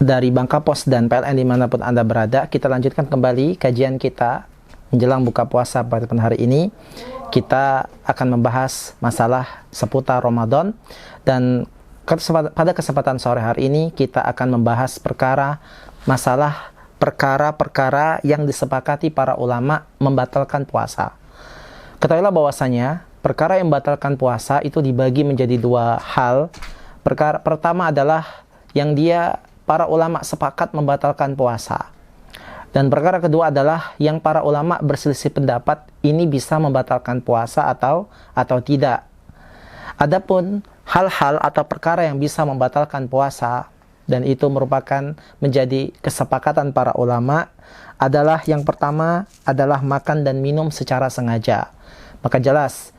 dari Bangka Pos dan PLN dimanapun Anda berada. Kita lanjutkan kembali kajian kita menjelang buka puasa pada hari ini. Kita akan membahas masalah seputar Ramadan, dan pada kesempatan sore hari ini kita akan membahas perkara-perkara yang disepakati para ulama membatalkan puasa. Ketahuilah bahwasanya perkara yang membatalkan puasa itu dibagi menjadi dua hal. Perkara pertama adalah yang para ulama sepakat membatalkan puasa. Dan perkara kedua adalah yang para ulama berselisih pendapat ini bisa membatalkan puasa atau tidak. Adapun hal-hal atau perkara yang bisa membatalkan puasa dan itu merupakan menjadi kesepakatan para ulama adalah yang pertama adalah makan dan minum secara sengaja. Maka jelas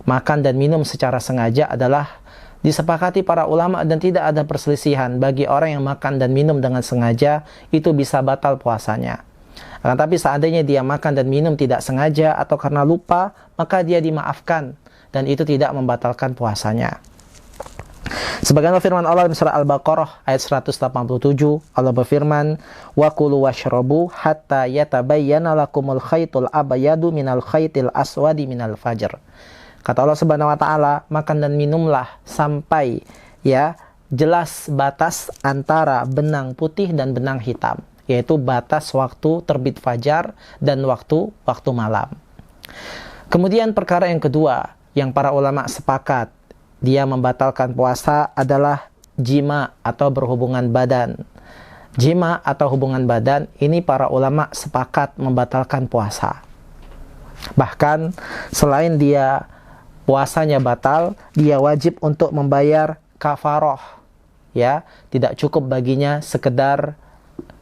makan dan minum secara sengaja adalah disepakati para ulama dan tidak ada perselisihan. Bagi orang yang makan dan minum dengan sengaja, itu bisa batal puasanya. Akan tapi seandainya dia makan dan minum tidak sengaja atau karena lupa, maka dia dimaafkan dan itu tidak membatalkan puasanya. Sebagaimana firman Allah dalam surah Al-Baqarah ayat 187, Allah berfirman, "Wa kulu washrabu hatta yatabayyana lakumul khaytul abyadu minal khaytil aswadi minal fajr." Kata Allah Subhanahu wa taala, makan dan minumlah sampai jelas batas antara benang putih dan benang hitam, yaitu batas waktu terbit fajar dan waktu malam. Kemudian perkara yang kedua yang para ulama sepakat dia membatalkan puasa adalah jima atau berhubungan badan. Jima atau hubungan badan ini para ulama sepakat membatalkan puasa. Bahkan selain dia puasanya batal, dia wajib untuk membayar kafaroh. Tidak cukup baginya sekedar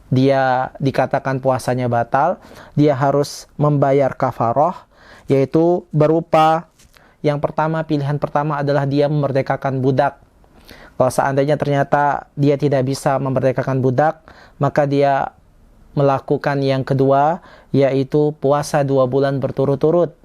dia dikatakan puasanya batal, dia harus membayar kafaroh, yaitu berupa pilihan pertama adalah dia memerdekakan budak. Kalau seandainya ternyata dia tidak bisa memerdekakan budak, maka dia melakukan yang kedua, yaitu puasa 2 bulan berturut-turut.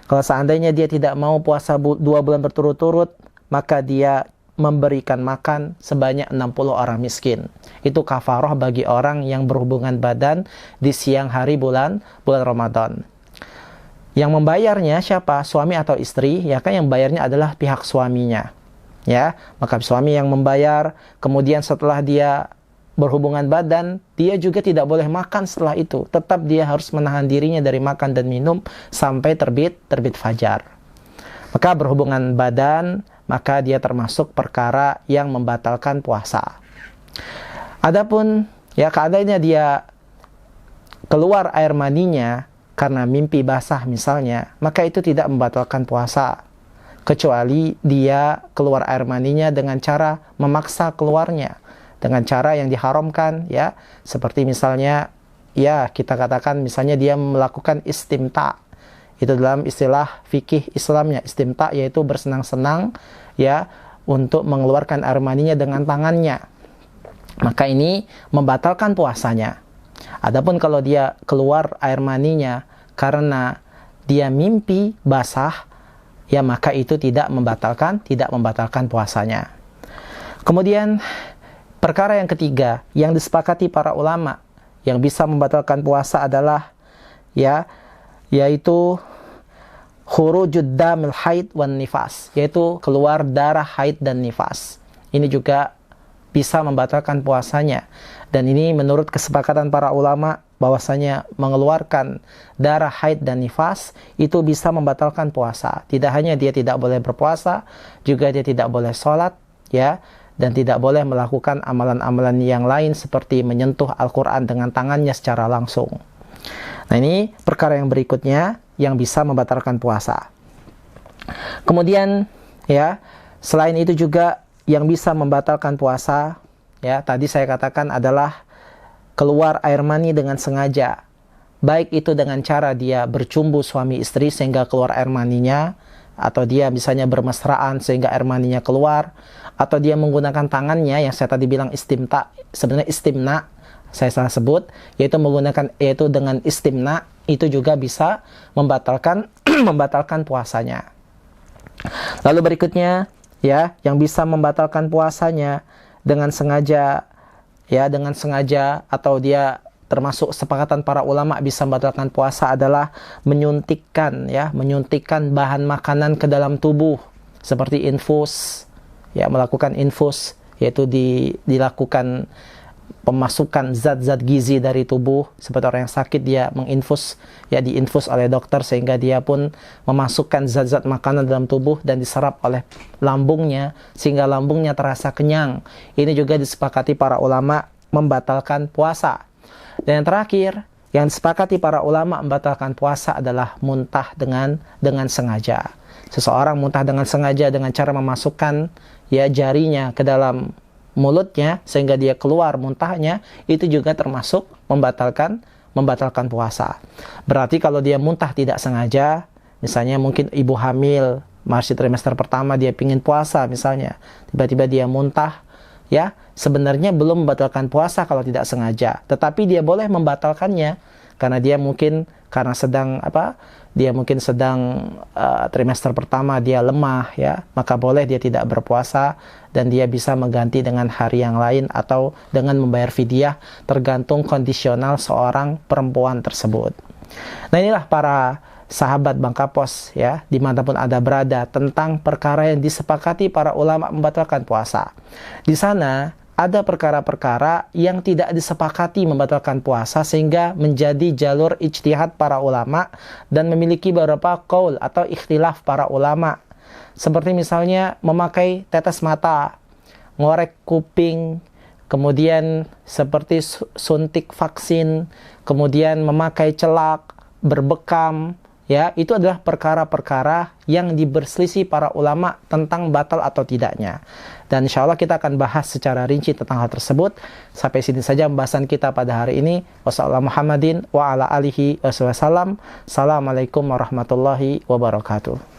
Kalau seandainya dia tidak mau puasa 2 bulan berturut-turut, maka dia memberikan makan sebanyak 60 orang miskin. Itu kafaroh bagi orang yang berhubungan badan di siang hari bulan Ramadan. Yang membayarnya siapa? Suami atau istri? Yang membayarnya adalah pihak suaminya. Maka suami yang membayar, kemudian setelah dia berhubungan badan, dia juga tidak boleh makan setelah itu. Tetap dia harus menahan dirinya dari makan dan minum sampai terbit fajar. Maka berhubungan badan, maka dia termasuk perkara yang membatalkan puasa. Adapun keadaannya dia keluar air maninya karena mimpi basah misalnya, maka itu tidak membatalkan puasa. Kecuali dia keluar air maninya dengan cara memaksa keluarnya, dengan cara yang diharamkan, seperti misalnya kita katakan misalnya dia melakukan istimta. Itu dalam istilah fikih Islamnya, istimta yaitu bersenang-senang untuk mengeluarkan air maninya dengan tangannya. Maka ini membatalkan puasanya. Adapun kalau dia keluar air maninya karena dia mimpi basah, maka itu tidak membatalkan puasanya. Kemudian perkara yang ketiga yang disepakati para ulama yang bisa membatalkan puasa adalah yaitu khurujud damil haid wan nifas, yaitu keluar darah haid dan nifas. Ini juga bisa membatalkan puasanya. Dan ini menurut kesepakatan para ulama bahwasanya mengeluarkan darah haid dan nifas itu bisa membatalkan puasa. Tidak hanya dia tidak boleh berpuasa, juga dia tidak boleh sholat, dan tidak boleh melakukan amalan-amalan yang lain seperti menyentuh Al-Quran dengan tangannya secara langsung. Nah, ini perkara yang berikutnya yang bisa membatalkan puasa. Kemudian selain itu juga yang bisa membatalkan puasa, tadi saya katakan adalah keluar air mani dengan sengaja. Baik itu dengan cara dia bercumbu suami istri sehingga keluar air maninya, atau dia misalnya bermesraan sehingga air maninya keluar, atau dia menggunakan tangannya yang saya tadi bilang istimta, sebenarnya istimna, saya salah sebut, yaitu dengan istimna, itu juga bisa membatalkan puasanya. Lalu berikutnya yang bisa membatalkan puasanya dengan sengaja ya dengan sengaja atau dia termasuk sepakatan para ulama bisa membatalkan puasa adalah menyuntikkan bahan makanan ke dalam tubuh seperti infus, ya melakukan infus, yaitu dilakukan pemasukan zat-zat gizi dari tubuh. Seperti orang yang sakit, dia menginfus, ya diinfus oleh dokter sehingga dia pun memasukkan zat-zat makanan dalam tubuh dan diserap oleh lambungnya sehingga lambungnya terasa kenyang. Ini juga disepakati para ulama membatalkan puasa. Dan yang terakhir, yang disepakati para ulama membatalkan puasa adalah muntah dengan sengaja. Seseorang muntah dengan sengaja dengan cara memasukkan ya jarinya ke dalam mulutnya sehingga dia keluar muntahnya, itu juga termasuk membatalkan puasa. Berarti kalau dia muntah tidak sengaja, misalnya mungkin ibu hamil masih trimester pertama, dia pingin puasa misalnya, tiba-tiba dia muntah, ya sebenarnya belum membatalkan puasa kalau tidak sengaja, tetapi dia boleh membatalkannya karena dia mungkin sedang trimester pertama, dia lemah, ya maka boleh dia tidak berpuasa dan dia bisa mengganti dengan hari yang lain atau dengan membayar fidyah, tergantung kondisional seorang perempuan tersebut. Nah, inilah para sahabat Bang Kapos, ya dimanapun Anda berada, tentang perkara yang disepakati para ulama membatalkan puasa. Di sana ada perkara-perkara yang tidak disepakati membatalkan puasa sehingga menjadi jalur ijtihad para ulama dan memiliki beberapa qaul atau ikhtilaf para ulama. Seperti misalnya memakai tetes mata, ngorek kuping, kemudian seperti suntik vaksin, kemudian memakai celak, berbekam, ya itu adalah perkara-perkara yang diberselisih para ulama tentang batal atau tidaknya. Dan insya Allah kita akan bahas secara rinci tentang hal tersebut. Sampai sini saja pembahasan kita pada hari ini. Wassalamualaikum warahmatullahi wabarakatuh.